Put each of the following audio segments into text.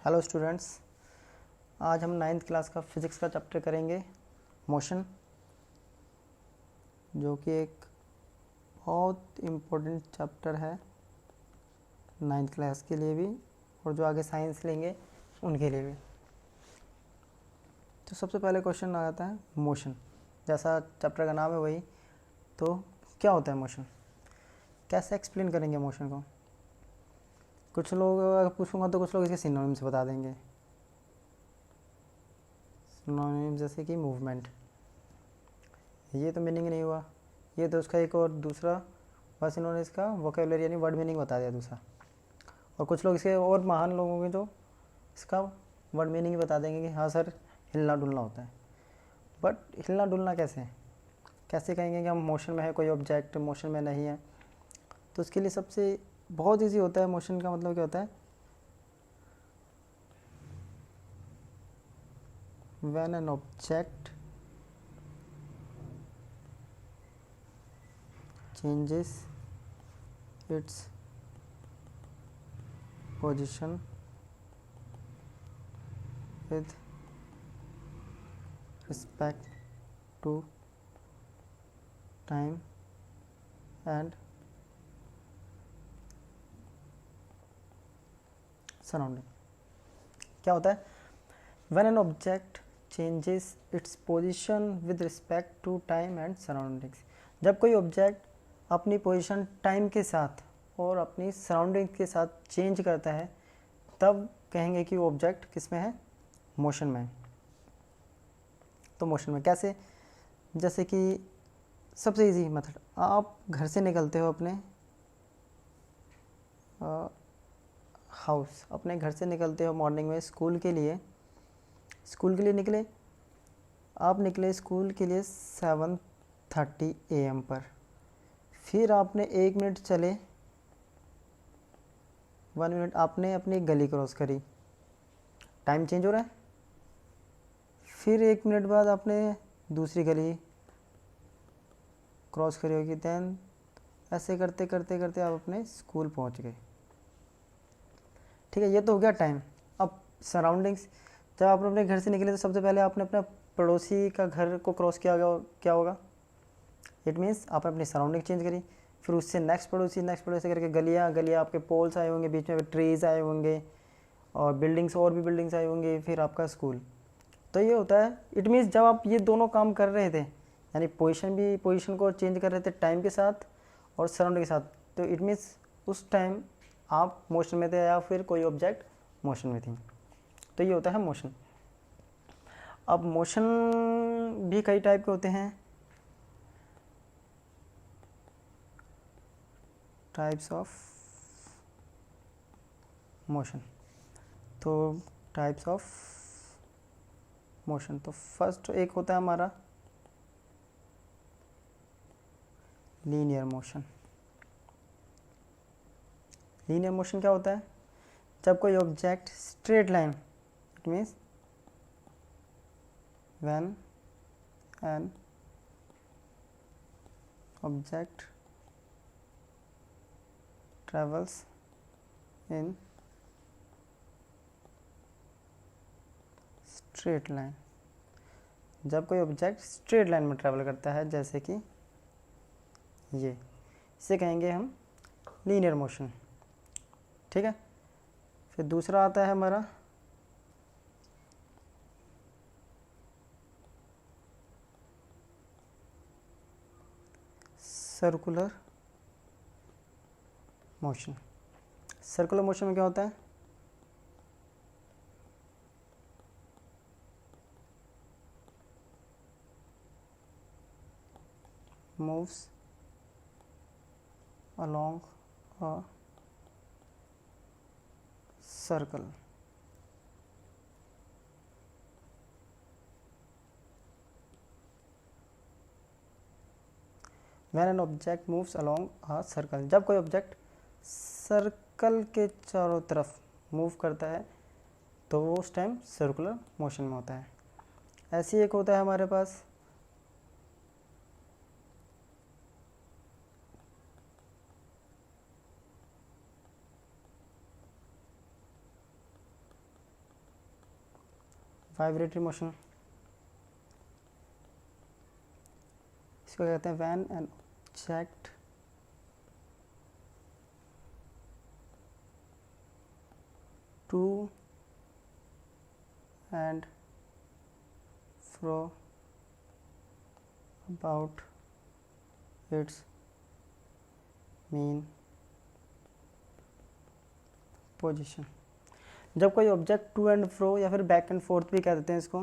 Hello students, आज हम 9th class का फिज़िक्स का चैप्टर करेंगे मोशन, जो कि एक बहुत इम्पोर्टेंट चैप्टर है 9th क्लास के लिए भी और जो आगे साइंस लेंगे उनके लिए भी। तो सबसे पहले क्वेश्चन आ जाता है मोशन। जैसा चैप्टर का नाम है वही, तो क्या होता है मोशन, कैसे एक्सप्लेन करेंगे मोशन को। कुछ लोग अगर पूछूंगा तो कुछ लोग इसके सिनोनिम्स बता देंगे। सिनोनिम्स जैसे कि मूवमेंट, ये तो मीनिंग नहीं हुआ, ये तो उसका एक और दूसरा बस इन्होंने इसका वोकेबलरी यानी वर्ड मीनिंग बता दिया दूसरा। और कुछ लोग इसके और महान लोग होंगे जो इसका वर्ड मीनिंग बता देंगे कि हाँ सर हिलना डुलना होता है। बट हिलना डुलना कैसे कैसे कहेंगे कि हम मोशन में है, कोई ऑब्जेक्ट मोशन में नहीं है। तो उसके लिए सबसे बहुत ईजी होता है। मोशन का मतलब क्या होता है, when an object changes its position with respect to time and surrounding। क्या होता है, when an object changes its position with respect to time and surroundings। जब कोई ऑब्जेक्ट अपनी पोजीशन टाइम के साथ और अपनी सराउंडिंग के साथ चेंज करता है, तब कहेंगे कि वो ऑब्जेक्ट किस में है, मोशन में है। तो मोशन में कैसे, जैसे कि सबसे इजी मेथड, आप घर से निकलते हो अपने हाउस, अपने घर से निकलते हो मॉर्निंग में स्कूल के लिए निकले। आप निकले स्कूल के लिए 7:30 AM पर, फिर आपने 1 मिनट चले, 1 मिनट आपने अपनी गली क्रॉस करी, टाइम चेंज हो रहा है। फिर 1 मिनट बाद आपने दूसरी गली क्रॉस करी होगी, दैन ऐसे करते करते करते आप अपने स्कूल पहुंच गए। ठीक है, ये तो हो गया टाइम। अब सराउंडिंग्स, जब आप अपने घर से निकले तो सबसे पहले आपने अपना पड़ोसी का घर को क्रॉस किया, क्या होगा, इट मीन्स आपने अपनी सराउंडिंग चेंज करी। फिर उससे नेक्स्ट पड़ोसी करके गलियाँ आपके पोल्स आए होंगे, बीच में ट्रीज़ आए होंगे और भी बिल्डिंग्स आए होंगे, फिर आपका स्कूल। तो ये होता है, इट मीन्स जब आप ये दोनों काम कर रहे थे, यानी पोजीशन को चेंज कर रहे थे टाइम के साथ और सराउंडिंग के साथ, तो इट मीन्स उस टाइम आप मोशन में थे या फिर कोई ऑब्जेक्ट मोशन में थी। तो ये होता है मोशन। अब मोशन भी कई टाइप के होते हैं, टाइप्स ऑफ मोशन। तो टाइप्स ऑफ मोशन, तो फर्स्ट एक होता है हमारा लीनियर मोशन। लीनियर मोशन क्या होता है, जब कोई object straight line, it means when an object travels in straight line. जब कोई ऑब्जेक्ट स्ट्रेट लाइन में ट्रैवल करता है, जैसे कि ये, इसे कहेंगे हम लीनियर मोशन। ठीक है, फिर दूसरा आता है हमारा सर्कुलर मोशन। सर्कुलर मोशन में क्या होता है, moves along a circle। When an object moves along a circle, जब कोई ऑब्जेक्ट सर्कल के चारों तरफ मूव करता है तो वो उस टाइम सर्कुलर मोशन में होता है। ऐसी एक होता है हमारे पास वाइब्रेटरी मोशन, इसको कहते हैं when an object to and fro about its mean position. जब कोई ऑब्जेक्ट टू एंड फ्रो या फिर बैक एंड फोर्थ भी कह देते हैं इसको,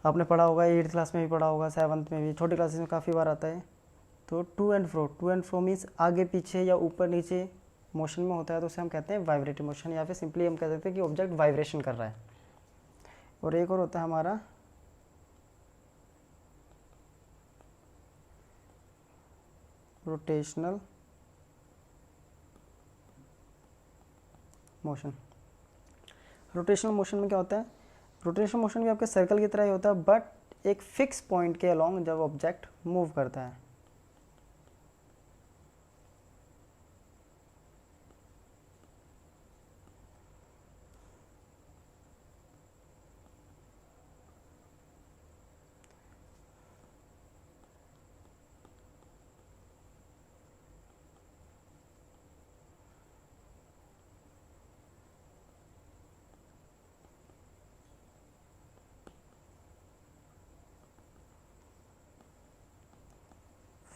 आपने पढ़ा होगा 8th क्लास में भी पढ़ा होगा, 7th में भी, छोटी क्लासेस में काफ़ी बार आता है। तो टू एंड फ्रो मीन्स आगे पीछे या ऊपर नीचे मोशन में होता है, तो उसे हम कहते हैं वाइब्रेटिव मोशन, या फिर सिंपली हम कह देते हैं कि ऑब्जेक्ट वाइब्रेशन कर रहा है। और एक और होता है हमारा रोटेशनल मोशन। रोटेशनल मोशन में क्या होता है, रोटेशनल मोशन भी आपके सर्कल की तरह ही होता है, बट एक फिक्स पॉइंट के अलोंग जब ऑब्जेक्ट मूव करता है।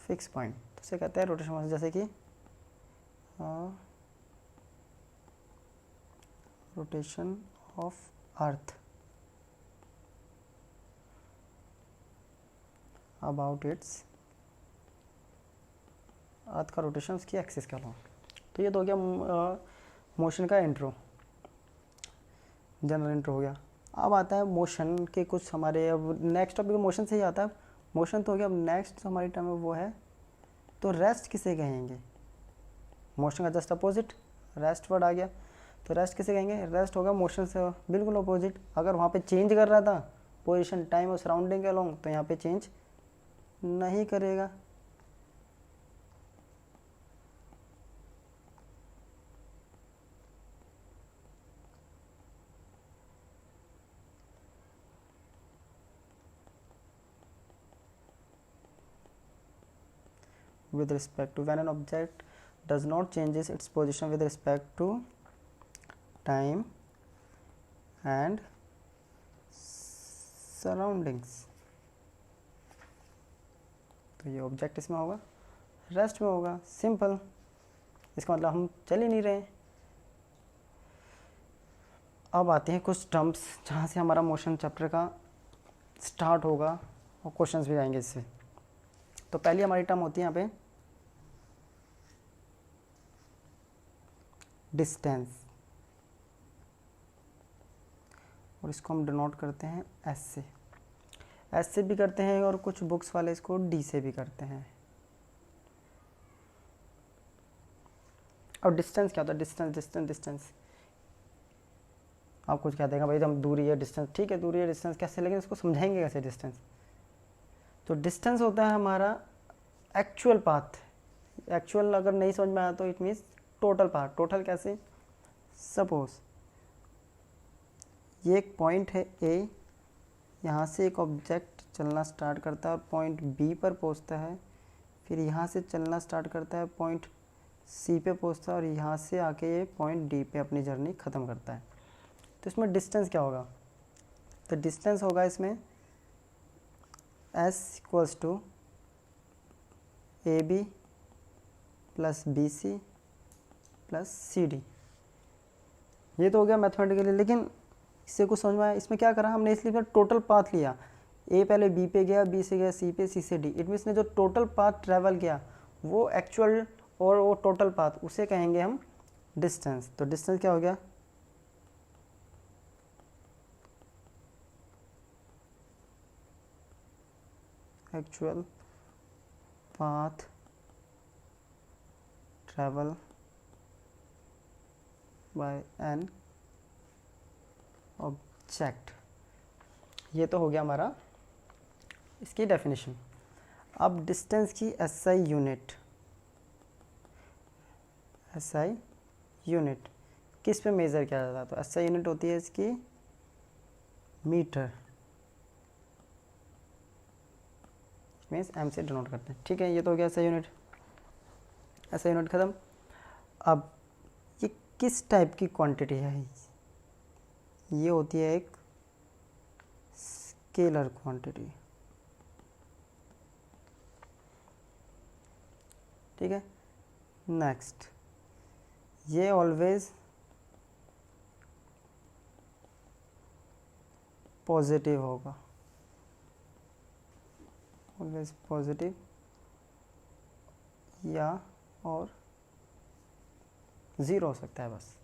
फिक्स पॉइंट तो उसे कहते हैं रोटेशनल मोशन। जैसे कि rotation of earth about its, earth का रोटेशन उसकी एक्सिस का अलोंग। तो ये तो हो गया मोशन का इंट्रो, जनरल इंट्रो हो गया। अब आता है मोशन के कुछ हमारे, अब नेक्स्ट टॉपिक मोशन से ही आता है। मोशन तो हो गया, अब नेक्स्ट हमारी टर्म है वो है, तो रेस्ट किसे कहेंगे। मोशन का जस्ट अपोजिट रेस्ट वर्ड आ गया, तो रेस्ट किसे कहेंगे, रेस्ट होगा मोशन से बिल्कुल अपोजिट। अगर वहाँ पे चेंज कर रहा था पोजीशन टाइम और सराउंडिंग के अलोंग, तो यहाँ पे चेंज नहीं करेगा। with respect to, when an object does not changes its position with respect to time and surroundings, तो ये ऑब्जेक्ट इसमें होगा, रेस्ट में होगा, सिंपल। इसका मतलब हम चल ही नहीं रहे। अब आते हैं कुछ टर्म्स जहाँ से हमारा मोशन चैप्टर का स्टार्ट होगा और क्वेश्चंस भी आएंगे इससे। तो पहली हमारी टर्म होती है यहाँ पे डिस्टेंस, और इसको हम डिनोट करते हैं एस से। एस से भी करते हैं और कुछ बुक्स वाले इसको डी से भी करते हैं। और डिस्टेंस क्या होता है, डिस्टेंस आप कुछ कहते हैं भाई हम दूरी है डिस्टेंस, ठीक है दूरी है डिस्टेंस कैसे, लेकिन इसको समझाएंगे कैसे डिस्टेंस। तो डिस्टेंस होता है हमारा एक्चुअल पाथ। एक्चुअल अगर नहीं समझ में आया तो it means total path. Total कैसे, सपोज ये एक पॉइंट है ए, यहाँ से एक ऑब्जेक्ट चलना स्टार्ट करता है और पॉइंट बी पर पहुँचता है, फिर यहाँ से चलना स्टार्ट करता है, पॉइंट सी पे पहुँचता है और यहाँ से आके ये पॉइंट डी पे अपनी जर्नी ख़त्म करता है। तो इसमें डिस्टेंस क्या होगा, तो डिस्टेंस होगा इसमें S equals to A B plus B C plus C D. ये तो हो गया मैथमेटिकली, लेकिन इससे कुछ समझ में आया। इसमें क्या करा हमने, इसलिए फिर टोटल पाथ लिया। ए पहले बी पे गया, बी से गया सी पे, सी से डी। इट मीन्स ने जो टोटल पाथ ट्रैवल किया वो एक्चुअल और वो टोटल पाथ उसे कहेंगे हम डिस्टेंस। तो डिस्टेंस क्या हो गया, actual path travel by an object. ये तो हो गया हमारा इसकी डेफिनेशन। अब डिस्टेंस की एसआई यूनिट किस पे मेज़र किया जाता है, तो एसआई यूनिट होती है इसकी मीटर मीन्स एम से डिनोट करते हैं। ठीक है, ये तो हो गया ऐसा यूनिट, ऐसा यूनिट ख़त्म। अब ये किस टाइप की क्वांटिटी है? ये होती है एक स्केलर क्वांटिटी। ठीक है, नेक्स्ट, ये ऑलवेज पॉजिटिव होगा, ऑलवेज पॉजिटिव या और ज़ीरो हो सकता है। बस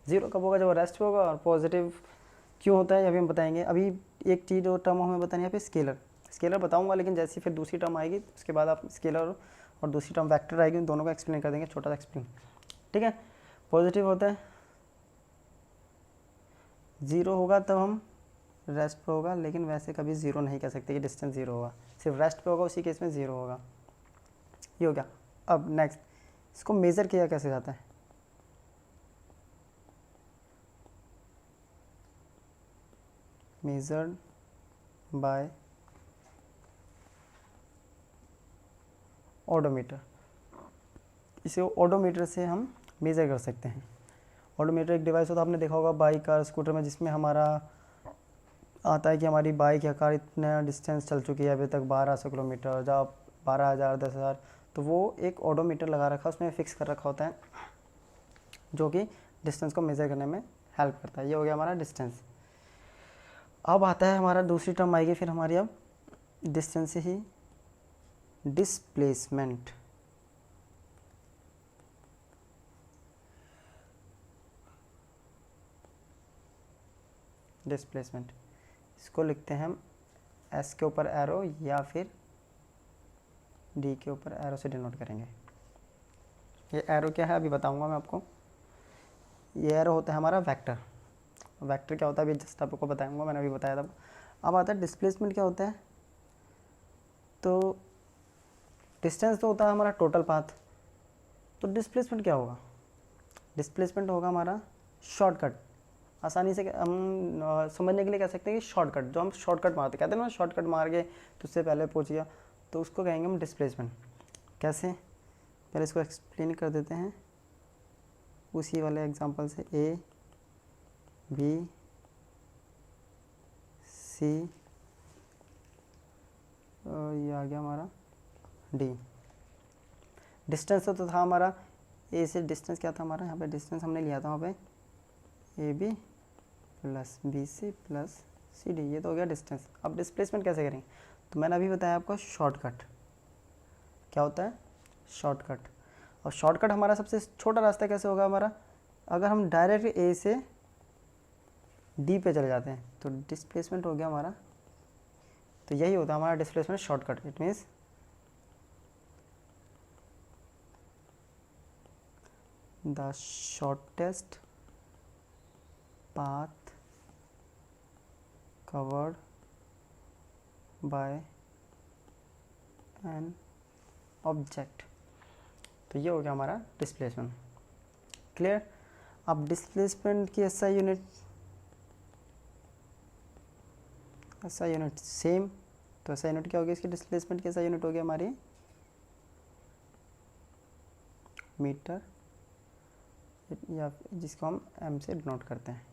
ज़ीरो कब होगा? जब रेस्ट होगा। और पॉजिटिव क्यों होता है अभी हम बताएंगे। अभी एक चीज़ और टर्म हमें बतानी है यहाँ पे, स्केलर। स्केलर बताऊंगा, लेकिन जैसी फिर दूसरी टर्म आएगी उसके बाद आप स्केलर और दूसरी टर्म वेक्टर आएगी, उन दोनों का एक्सप्लेन कर देंगे, छोटा सा एक्सप्लेन। ठीक है, पॉजिटिव होता है, ज़ीरो होगा तब हम रेस्ट पे होगा, लेकिन वैसे कभी ज़ीरो नहीं कह सकते कि डिस्टेंस ज़ीरो होगा, सिर्फ रेस्ट पे होगा, उसी केस में ज़ीरो होगा। ये हो गया। अब नेक्स्ट, इसको मेज़र किया कैसे जाता है? Measured by odometer. इसे ओडोमीटर से हम मेज़र कर सकते हैं। ओडोमीटर एक डिवाइस होता है, आपने देखा होगा बाइक कार स्कूटर में, जिसमें हमारा आता है कि हमारी बाइक या कार इतना डिस्टेंस चल चुकी है अभी तक 1200 किलोमीटर, जब 12,000 10,000, तो वो एक ओडोमीटर लगा रखा है, उसमें फिक्स कर रखा होता है, जो कि डिस्टेंस को मेज़र करने में हेल्प करता है। ये हो गया हमारा डिस्टेंस। अब आता है हमारा दूसरी टर्म आएगी फिर हमारी, अब डिस्टेंस से ही डिस्प्लेसमेंट। डिस्प्लेसमेंट इसको लिखते हैं हम एस के ऊपर एरो या फिर डी के ऊपर एरो से डिनोट करेंगे। ये एरो क्या है अभी बताऊंगा मैं आपको। ये एरो होता है हमारा वेक्टर। वेक्टर क्या होता है अभी जस्ट आपको बताऊंगा, मैंने अभी बताया था। अब आता है डिस्प्लेसमेंट क्या होता है। तो डिस्टेंस तो होता है हमारा टोटल पाथ, तो डिस्प्लेसमेंट क्या होगा? डिस्प्लेसमेंट होगा हमारा शॉर्टकट। आसानी से हम समझने के लिए कह सकते हैं कि शॉर्टकट, जो हम शॉर्टकट मारते कहते हैं ना, शॉर्टकट मार के तो उससे पहले पहुंच गया, तो उसको कहेंगे हम डिस्प्लेसमेंट। कैसे? पहले इसको एक्सप्लेन कर देते हैं उसी वाले एग्जांपल से। ए बी सी, ये आ गया हमारा डी। डिस्टेंस तो था हमारा ए से, डिस्टेंस क्या था हमारा यहाँ पे, डिस्टेंस हमने लिया था वहाँ पे A B plus B C plus C D, ये तो हो गया डिस्टेंस। अब डिस्प्लेसमेंट कैसे करेंगे? तो मैंने अभी बताया आपको शॉर्टकट। क्या होता है? शॉर्टकट। और शॉर्टकट हमारा सबसे छोटा रास्ता कैसे होगा हमारा? अगर हम डायरेक्ट ए से डी पे चले जाते हैं तो डिस्प्लेसमेंट हो गया हमारा। तो यही होता है हमारा displacement shortcut. It means the shortest path covered by an object. तो ये हो गया हमारा डिस्प्लेसमेंट। क्लियर? अब डिस्प्लेसमेंट की ऐसा यूनिट सेम, तो ऐसा यूनिट क्या हो गया इसकी? डिस्प्लेसमेंट की ऐसा यूनिट हो गया हमारी मीटर, या जिसको हम एम से डिनोट करते हैं।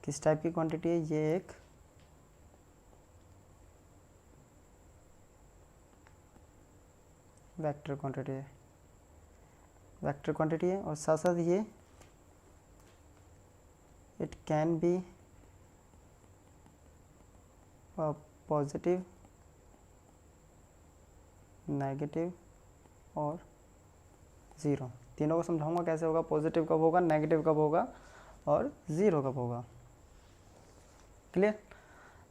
किस टाइप की क्वांटिटी है? ये एक वेक्टर क्वांटिटी है, वेक्टर क्वांटिटी है। और साथ साथ ये it can be positive, negative और ज़ीरो। तीनों को समझाऊंगा कैसे होगा, पॉजिटिव कब होगा, नेगेटिव कब होगा और ज़ीरो कब होगा। क्लियर?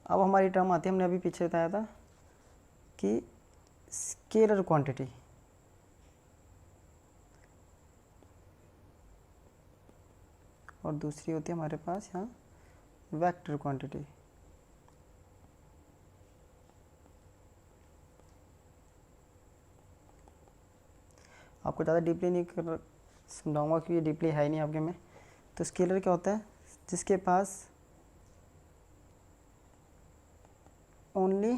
अब हमारी टर्म आती है, हमने अभी पीछे बताया था कि स्केलर क्वांटिटी। और दूसरी होती है हमारे पास यहाँ वेक्टर क्वांटिटी। आपको ज़्यादा डीपली नहीं कर समझाऊंगा क्योंकि ये डीपली है ही नहीं आपके में। तो स्केलर क्या होता है? जिसके पास ओनली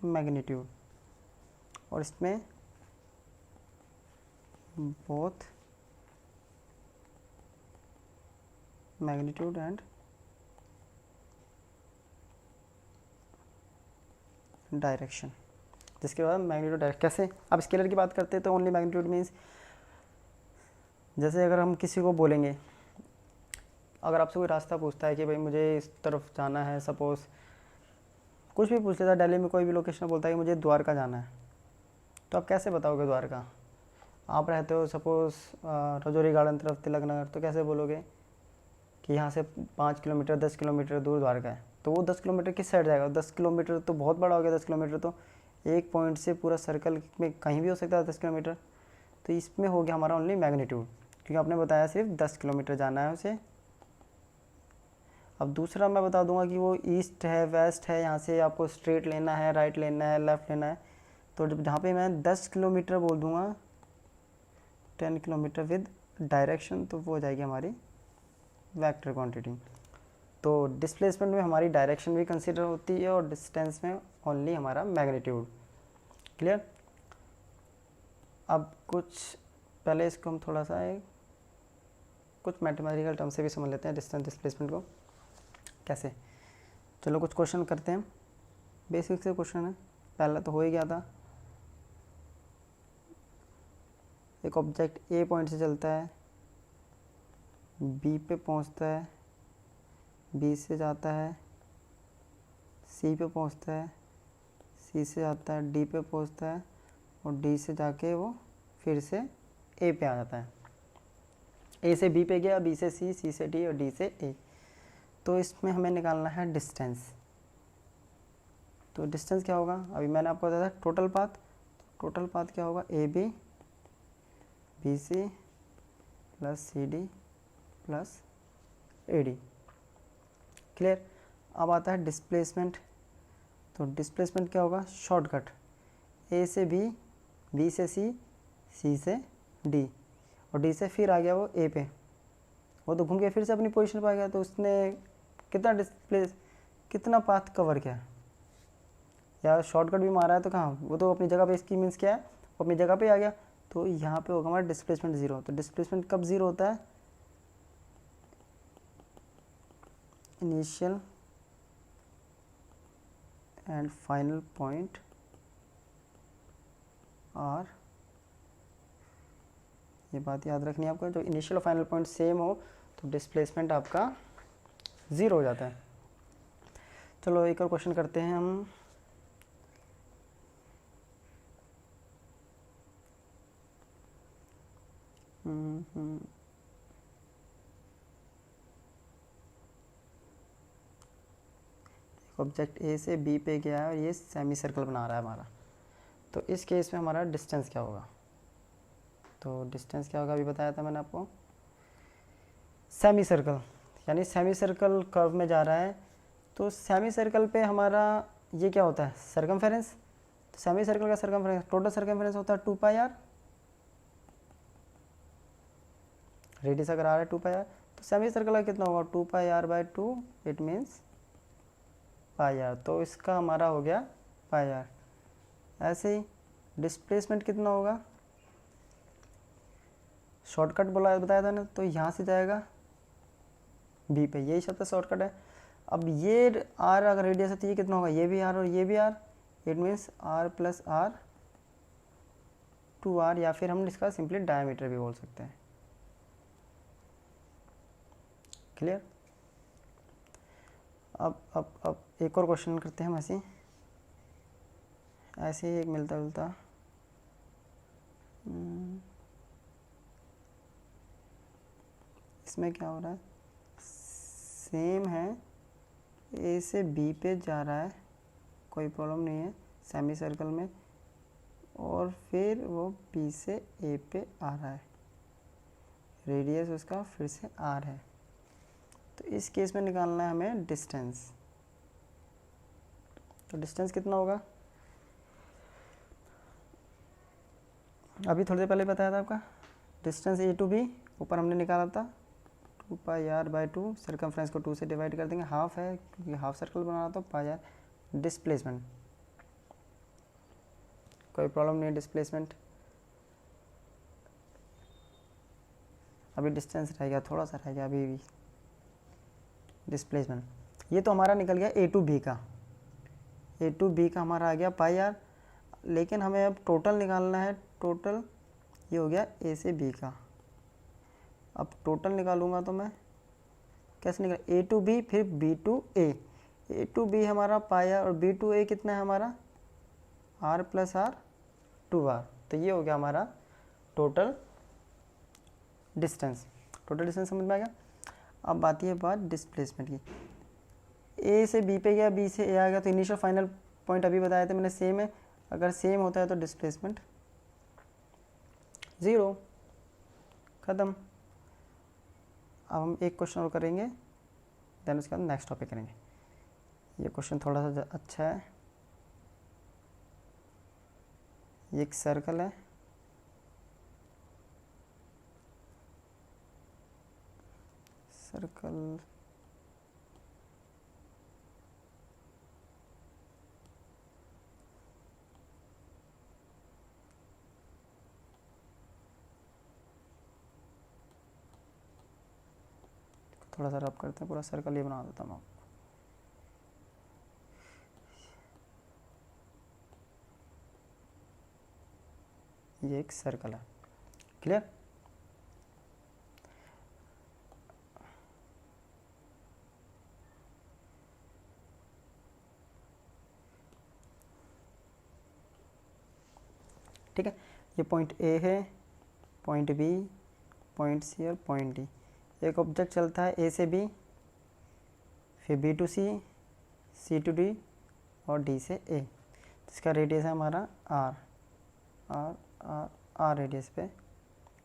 मैग्नीट्यूड, और इसमें बोथ मैग्नीट्यूड एंड डायरेक्शन। जिसके बाद मैग्नीट्यूड डायरेक्शन कैसे, अब स्केलर की बात करते हैं तो ओनली मैग्नीट्यूड मीन्स, जैसे अगर हम किसी को बोलेंगे, अगर आपसे कोई रास्ता पूछता है कि भाई मुझे इस तरफ जाना है, सपोज़ कुछ भी पूछ लेता है, दिल्ली में कोई भी लोकेशन बोलता है कि मुझे द्वारका जाना है, तो आप कैसे बताओगे द्वारका? आप रहते हो सपोज़ रजौरी गार्डन तरफ, तिलक नगर, तो कैसे बोलोगे कि यहाँ से 5 किलोमीटर 10 किलोमीटर दूर द्वारका है? तो वो 10 किलोमीटर किस साइड जाएगा? 10 किलोमीटर तो बहुत बड़ा हो गया, 10 किलोमीटर तो एक पॉइंट से पूरा सर्कल में कहीं भी हो सकता है 10 किलोमीटर। तो इसमें हो गया हमारा ओनली मैग्नीट्यूड, क्योंकि आपने बताया सिर्फ 10 किलोमीटर जाना है उसे। अब दूसरा मैं बता दूंगा कि वो ईस्ट है, वेस्ट है, यहाँ से आपको स्ट्रेट लेना है, राइट लेना है, लेफ़्ट लेना है। तो जहाँ पे मैं 10 किलोमीटर बोल दूंगा 10 किलोमीटर विद डायरेक्शन, तो वो हो जाएगी हमारी वेक्टर क्वांटिटी। तो डिस्प्लेसमेंट में हमारी डायरेक्शन भी कंसिडर होती है और डिस्टेंस में ओनली हमारा मैग्नीट्यूड। क्लियर? अब कुछ पहले इसको हम थोड़ा सा कुछ मैथमेटिकल टर्म से भी समझ लेते हैं डिस्टेंस डिस्प्लेसमेंट को कैसे। चलो कुछ क्वेश्चन करते हैं, बेसिक से क्वेश्चन है, पहला तो हो ही गया था। एक ऑब्जेक्ट ए पॉइंट से चलता है, बी पे पहुंचता है, बी से जाता है, सी पे पहुंचता है, सी से जाता है, डी पे पहुंचता है, और डी से जाके वो फिर से ए पे आ जाता है। ए से बी पे गया, बी से सी, सी से डी और डी से ए। तो इसमें हमें निकालना है डिस्टेंस। तो डिस्टेंस क्या होगा? अभी मैंने आपको बताया था टोटल पाथ। टोटल पाथ क्या होगा? A B B C plus C D plus A D. Clear? अब आता है डिस्प्लेसमेंट। तो डिस्प्लेसमेंट क्या होगा? शॉर्टकट, ए से बी, बी से सी, सी से डी, और डी से फिर आ गया वो ए पे। वो तो घूम के फिर से अपनी पोजीशन पर आ गया, तो उसने कितना पाथ कवर किया? या शॉर्टकट भी मारा है तो कहाँ, वो तो अपनी जगह पे, इसकी मीन्स क्या है, वो अपनी जगह पे आ गया। तो यहाँ पे होगा हमारा डिस्प्लेसमेंट 0। तो डिस्प्लेसमेंट कब 0 होता है? इनिशियल एंड फाइनल पॉइंट और, ये बात याद रखनी है आपको, जो इनिशियल और फाइनल पॉइंट सेम हो तो डिस्प्लेसमेंट आपका 0 हो जाता है। चलो एक और क्वेश्चन करते हैं हम। ऑब्जेक्ट ए से बी पे गया है और ये सेमी सर्कल बना रहा है हमारा। तो इस केस में हमारा डिस्टेंस क्या होगा? तो डिस्टेंस क्या होगा अभी बताया था मैंने आपको। सेमी सर्कल, यानी सेमी सर्कल कर्व में जा रहा है, तो सेमी सर्कल पे हमारा ये क्या होता है? सर्कमफेरेंस। तो सेमी सर्कल का सर्कमफेरेंस, टोटल सर्कमफेरेंस होता है 2 पाई आर। रेडियस अगर आ रहा है 2 पाई आर, तो सेमी सर्कल का कितना होगा? 2 pi R by 2, it means pi R. तो इसका हमारा हो गया पाई आर। ऐसे ही डिस्प्लेसमेंट कितना होगा? शॉर्टकट बोला बताया था ना, तो यहाँ से जाएगा बी पे, यही सबसे शॉर्टकट है। अब ये आर अगर रेडियस है तो ये कितना होगा? ये भी आर और ये भी R, it means R plus R 2r, या फिर हम इसका सिंपली डायमीटर भी बोल सकते हैं। क्लियर? अब एक और क्वेश्चन करते हैं हम ऐसे ही एक मिलता जुलता। इसमें क्या हो रहा है? सेम है, ए से बी पे जा रहा है, कोई प्रॉब्लम नहीं है सेमी सर्कल में, और फिर वो बी से ए पे आ रहा है, रेडियस उसका फिर से आर है। तो इस केस में निकालना है हमें डिस्टेंस। तो डिस्टेंस कितना होगा? अभी थोड़ी देर पहले बताया था आपका डिस्टेंस ए टू बी, ऊपर हमने निकाला था 2πr/2, सर्कमफ्रेंस को 2 से डिवाइड कर देंगे, हाफ है क्योंकि हाफ सर्कल बना रहा तो πr। डिस्प्लेसमेंट कोई प्रॉब्लम नहीं है, डिस्प्लेसमेंट अभी डिस्टेंस रह गया, थोड़ा सा रह गया अभी भी। डिस्प्लेसमेंट ये तो हमारा निकल गया ए टू बी का, ए टू बी का हमारा आ गया πr, लेकिन हमें अब टोटल निकालना है। टोटल ये हो गया ए से बी का। अब टोटल निकालूंगा तो मैं कैसे निकाल, ए टू बी फिर B to A. A to B हमारा πr और बी टू ए कितना है हमारा r + r 2r। तो ये हो गया हमारा टोटल डिस्टेंस। टोटल डिस्टेंस समझ में आ गया। अब आती है बात डिस्प्लेसमेंट की। ए से बी पे गया, बी से ए आ गया, तो इनिशियल फाइनल पॉइंट अभी बताए थे मैंने सेम है। अगर सेम होता है तो डिस्प्लेसमेंट 0, ख़त्म। अब हम एक क्वेश्चन और करेंगे, देन उसके बाद नेक्स्ट टॉपिक करेंगे। ये क्वेश्चन थोड़ा सा अच्छा है। ये एक सर्कल है, सर्कल थोड़ा सा रब करते हैं, पूरा सर्कल ये बना देता हूँ आपको। ये एक सर्कल है, क्लियर। ठीक है, ये पॉइंट ए है, पॉइंट बी, पॉइंट सी और पॉइंट डी। एक ऑब्जेक्ट चलता है ए से बी, फिर B to C, C to D और डी से ए। इसका रेडियस है हमारा R, R R R radius पे,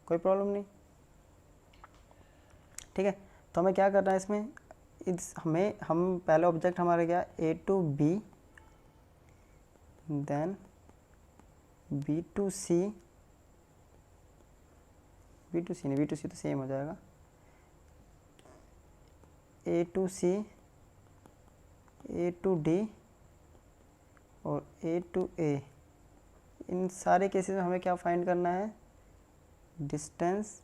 कोई प्रॉब्लम नहीं। ठीक है, तो हमें क्या करना है इसमें, हम पहले ऑब्जेक्ट हमारा गया A to B, then B to C, B to C नहीं, बी टू सी तो सेम हो जाएगा, A to C, A to D और ए टू ए। इन सारे केसेस में हमें क्या फाइंड करना है, डिस्टेंस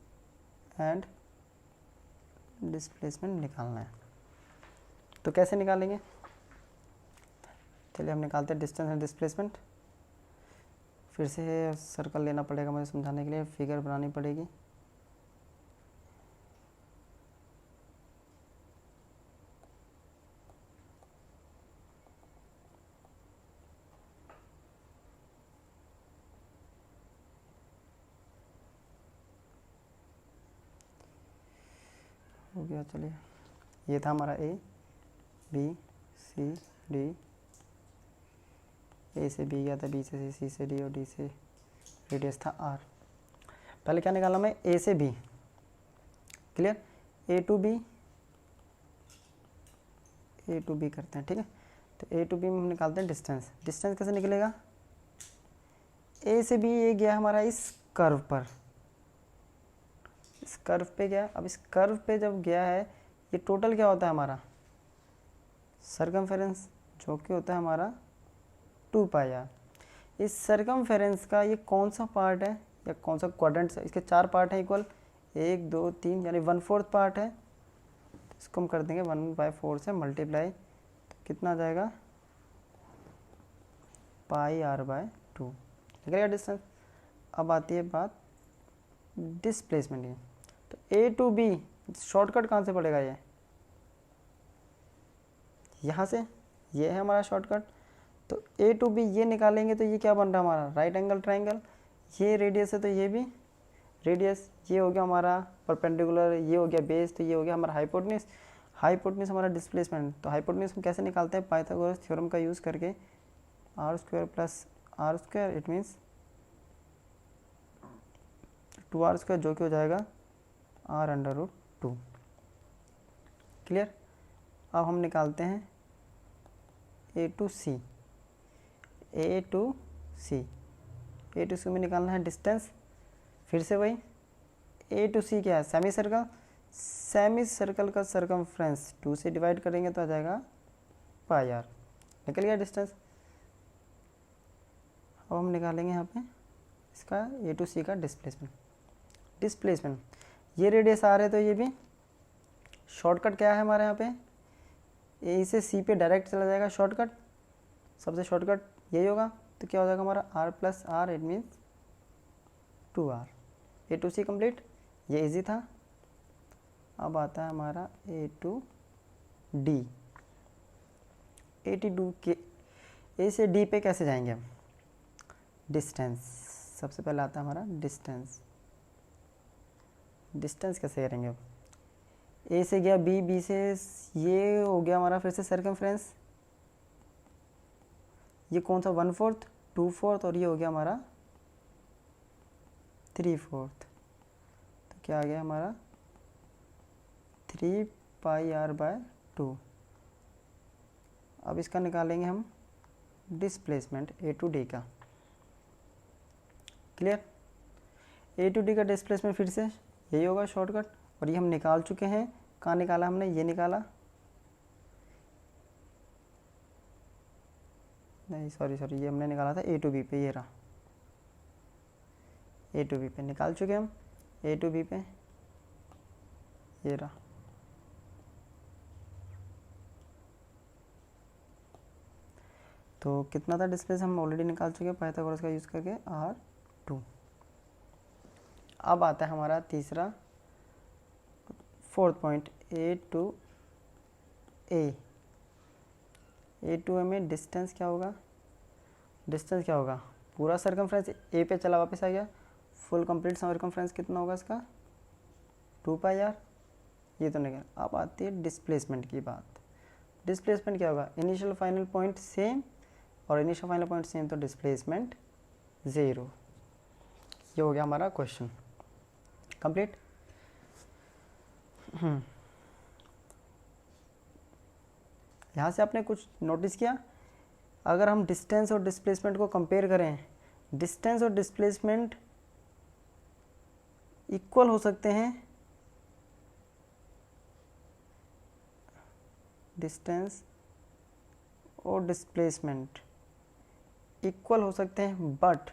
एंड डिस्प्लेसमेंट निकालना है। तो कैसे निकालेंगे, चलिए हम निकालते हैं डिस्टेंस एंड डिस्प्लेसमेंट। फिर से सर्कल लेना पड़ेगा मुझे समझाने के लिए, फिगर बनानी पड़ेगी। हो गया, चलिए ये था हमारा ए बी सी डी, ए से बी गया था, बी से सी से डी और डी से रेडियस था आर। पहले क्या निकाला मैं, ए से B, clear. A to B, A to B करते हैं, ठीक है। तो ए टू बी में हम निकालते हैं डिस्टेंस। डिस्टेंस कैसे निकलेगा, ए से बी ये गया हमारा इस कर्व पर, इस कर्व पे गया। अब इस कर्व पे जब गया है, ये टोटल क्या होता है हमारा सर्कमफेरेंस, जो कि होता है हमारा 2πr। इस सर्कमफेरेंस का ये कौन सा पार्ट है या कौन सा क्वाड्रेंट है, इसके 4 पार्ट हैं इक्वल, 1 2 3, यानी 1/4 पार्ट है। तो इसको हम कर देंगे 1/4 से मल्टीप्लाई, तो कितना आ जाएगा πr/2, निकलेगा डिस्टेंस। अब आती है बात डिस्प्लेसमेंट की। तो ए टू बी शॉर्टकट कहाँ से पड़ेगा, ये यहाँ से, ये है हमारा शॉर्टकट। तो ए टू बी ये निकालेंगे तो ये क्या बन रहा है हमारा राइट एंगल ट्राइंगल। ये रेडियस है तो ये भी रेडियस, ये हो गया हमारा परपेंडिकुलर, ये हो गया बेस, तो ये हो गया हमारा हाइपोटेन्यूज। हाइपोटेन्यूज हमारा डिस्प्लेसमेंट। तो हाइपोटेन्यूज हम कैसे निकालते हैं, पाइथागोरस थ्योरम का यूज़ करके, r² + r², it means 2r², जो कि हो जाएगा r√2, क्लियर। अब हम निकालते हैं A to C, A to C, A to C में निकालना है डिस्टेंस। फिर से वही ए टू सी क्या है, सेमी सर्कल, सेमी सर्कल का सरकमफ्रेंस 2 से डिवाइड करेंगे तो आ जाएगा पाई आर। निकल गया डिस्टेंस। अब हम निकालेंगे यहाँ पे इसका ए टू सी का डिस्प्लेसमेंट ये रेडियस आ रहे तो ये भी शॉर्टकट क्या है हमारे यहाँ पे, ए से सी पे डायरेक्ट चला जाएगा शॉर्टकट, सबसे शॉर्टकट यही होगा। तो क्या हो जाएगा हमारा R plus R, it means 2r। A to C complete, ये इजी था। अब आता है हमारा A to D. A to के ए से डी पे कैसे जाएंगे हम, डिस्टेंस। सबसे पहले आता है हमारा डिस्टेंस कैसे करेंगे अब, ए से गया बी, बी से ये हो गया हमारा फिर से सर्कमफ्रेंस, ये कौन सा 1/4 2/4 और ये हो गया हमारा 3/4। तो क्या आ गया हमारा 3 पाई आर बाय 2। अब इसका निकालेंगे हम डिस्प्लेसमेंट ए टू डी का। क्लियर, ए टू डी का डिस्प्लेसमेंट फिर से यही होगा शॉर्टकट, और ये हम निकाल चुके हैं। कहाँ निकाला हमने, ये निकाला, नहीं सॉरी ये हमने निकाला था ए टू बी पे, ये रहा ए टू बी पे निकाल चुके हम, ए टू बी पे ये रहा। तो कितना था डिस्प्लेस हम ऑलरेडी निकाल चुके हैं पाइथागोरस का यूज़ करके, R2। अब आता है हमारा तीसरा 4th पॉइंट, ए टू ए में डिस्टेंस क्या होगा, पूरा सर्कमफ्रेंस ए पे चला वापस आ गया, फुल कंप्लीट सर्कमफ्रेंस कितना होगा इसका 2 पाई आर, ये तो नहीं। अब आती है डिस्प्लेसमेंट की बात। डिस्प्लेसमेंट क्या होगा, इनिशियल फाइनल पॉइंट सेम, और इनिशियल फाइनल पॉइंट सेम तो डिस्प्लेसमेंट 0। ये हो गया हमारा क्वेश्चन कंप्लीट। यहाँ से आपने कुछ नोटिस किया, अगर हम डिस्टेंस और डिस्प्लेसमेंट को कंपेयर करें, डिस्टेंस और डिस्प्लेसमेंट इक्वल हो सकते हैं, डिस्टेंस और डिस्प्लेसमेंट इक्वल हो सकते हैं, but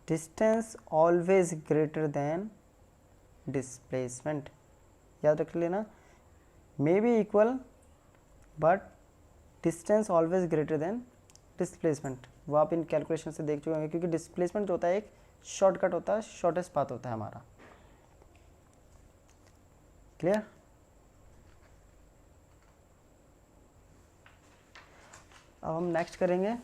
distance always greater than displacement. याद रख लेना, may be equal but distance always greater than displacement. वो आप इन कैलकुलेशन से देख चुके होंगे, क्योंकि डिस्प्लेसमेंट जो होता है एक शॉर्टकट होता है, शॉर्टेस्ट पाथ होता है हमारा। क्लियर, अब हम नेक्स्ट करेंगे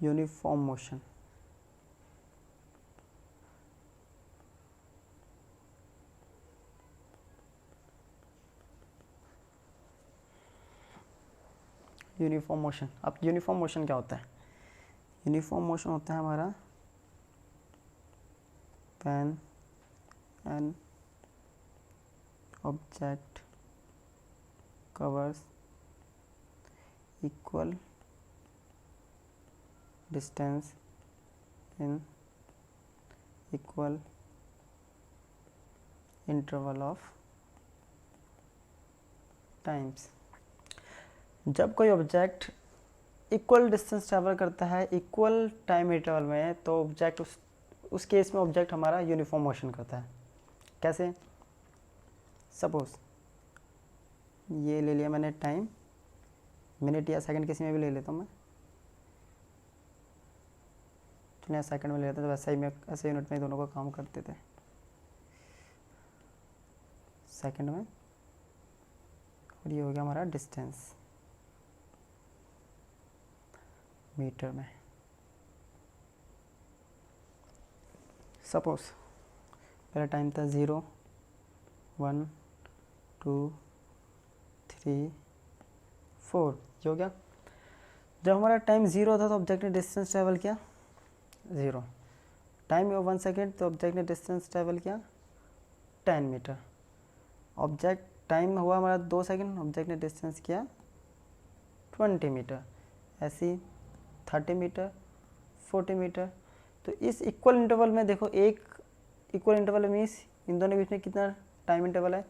यूनिफॉर्म मोशन। यूनिफॉर्म मोशन, अब यूनिफॉर्म मोशन क्या होता है, यूनिफॉर्म मोशन होता है हमारा when an object covers equal distance in equal interval of times। जब कोई ऑब्जेक्ट इक्वल डिस्टेंस ट्रैवल करता है इक्वल टाइम इंटरवल में, तो ऑब्जेक्ट उस केस में ऑब्जेक्ट हमारा यूनिफॉर्म मोशन करता है। कैसे, सपोज ये ले लिया मैंने टाइम, मिनट या सेकंड किसी में भी ले लेता हूँ मैं, चलिए सेकंड में ले लेता, तो वैसे ही मैं ऐसे यूनिट में दोनों का काम करते थे, सेकंड में, और ये हो गया हमारा डिस्टेंस मीटर में। सपोज पहला टाइम था 0 1 2 3 4, ये हो गया। जब हमारा टाइम 0 था तो ऑब्जेक्ट ने डिस्टेंस ट्रैवल किया 0, टाइम हुआ 1 सेकेंड तो ऑब्जेक्ट ने डिस्टेंस ट्रैवल किया 10 मीटर, ऑब्जेक्ट टाइम हुआ हमारा 2 सेकेंड, ऑब्जेक्ट ने डिस्टेंस किया 20 मीटर, ऐसी 30 मीटर 40 मीटर। तो इस इक्वल इंटरवल में देखो, एक इक्वल इंटरवल मीन्स इन दोनों के बीच में कितना टाइम इंटरवल है,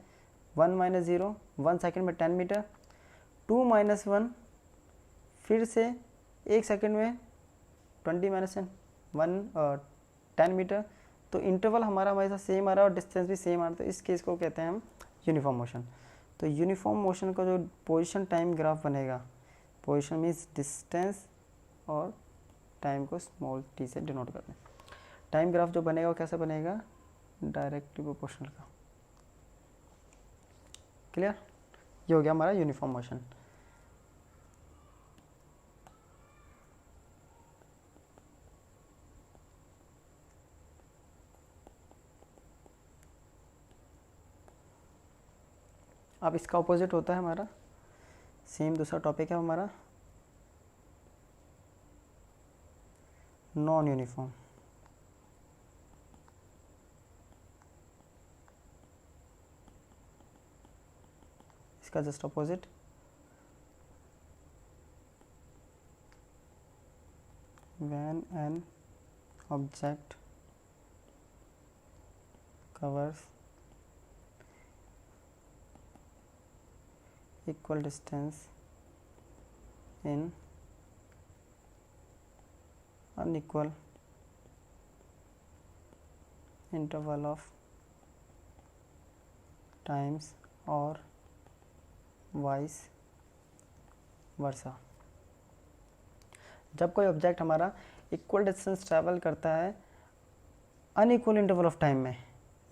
1 माइनस 0, 1 सेकेंड में 10 मीटर, 2 माइनस 1 फिर से 1 सेकेंड में 20 माइनस 10 मीटर। तो इंटरवल हमारा हमेशा सेम आ रहा है और डिस्टेंस भी सेम आ रहा है, तो इस केस को कहते हैं हम यूनिफॉर्म मोशन। तो यूनिफॉर्म मोशन का जो पोजीशन टाइम ग्राफ बनेगा, पोजीशन मीन्स डिस्टेंस और टाइम को स्मॉल टी से डिनोट करते हैं। टाइम ग्राफ जो बनेगा वो कैसे बनेगा, डायरेक्टली प्रोपोर्शनल का। क्लियर, ये हो गया हमारा यूनिफॉर्म मोशन। अब इसका ऑपोजिट होता है हमारा, सेम दूसरा टॉपिक है हमारा नॉन यूनिफॉर्म। इसका just opposite, when an object covers equal distance in unequal interval of times or vice versa। जब कोई ऑब्जेक्ट हमारा इक्वल डिस्टेंस ट्रैवल करता है अनइक्वल इंटरवल ऑफ टाइम में,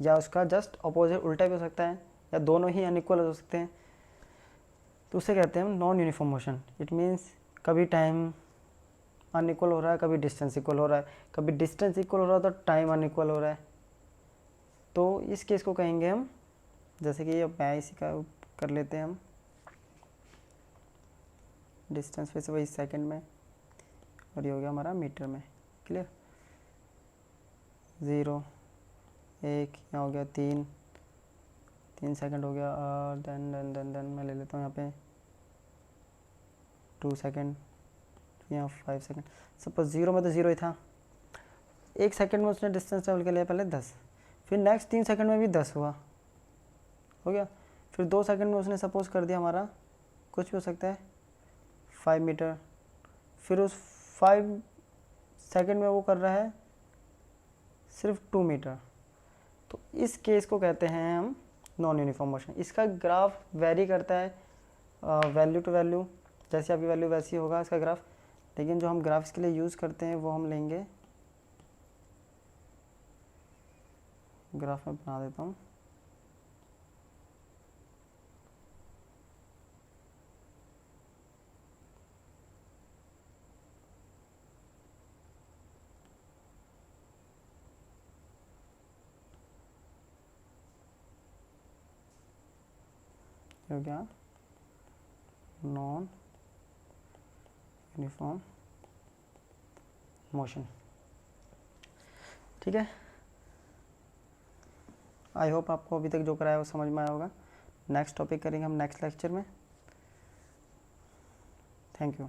या उसका जस्ट अपोजिट उल्टा भी हो सकता है, या दोनों ही अनइक्वल हो सकते हैं, तो उसे कहते हैं हम non uniform motion. It means कभी टाइम अनइक्वल हो रहा है, कभी डिस्टेंस इक्वल हो रहा है, कभी डिस्टेंस इक्वल हो रहा है तो टाइम अनइक्वल हो रहा है। तो इस केस को कहेंगे हम, जैसे कि अब मैं इसी का कर लेते हैं हम, डिस्टेंस फिर से वही सेकंड में और ये हो गया हमारा मीटर में। क्लियर, 0, 1, यहाँ हो गया 3 सेकंड हो गया, और देन मैं ले लेता हूँ यहाँ पे 2 सेकंड, यहाँ 5 सेकंड। सपोज 0 में तो 0 ही था, 1 सेकंड में उसने डिस्टेंस ट्रेवल के लिए पहले 10, फिर नेक्स्ट 3 सेकंड में भी 10 हुआ, हो गया। फिर 2 सेकंड में उसने सपोज कर दिया हमारा, कुछ भी हो सकता है, 5 मीटर। फिर उस 5 सेकंड में वो कर रहा है सिर्फ 2 मीटर। तो इस केस को कहते हैं हम नॉन यूनिफॉर्म मोशन। इसका ग्राफ वेरी करता है वैल्यू टू वैल्यू, जैसे आपकी वैल्यू वैसी होगा इसका ग्राफ, लेकिन जो हम ग्राफ इसके लिए यूज़ करते हैं वो हम लेंगे, ग्राफ में बना देता हूँ, हो गया नॉन यूनिफॉर्म मोशन। ठीक है, आई होप आपको अभी तक जो कराया वो समझ में आया होगा। नेक्स्ट टॉपिक करेंगे हम नेक्स्ट लेक्चर में। Thank you.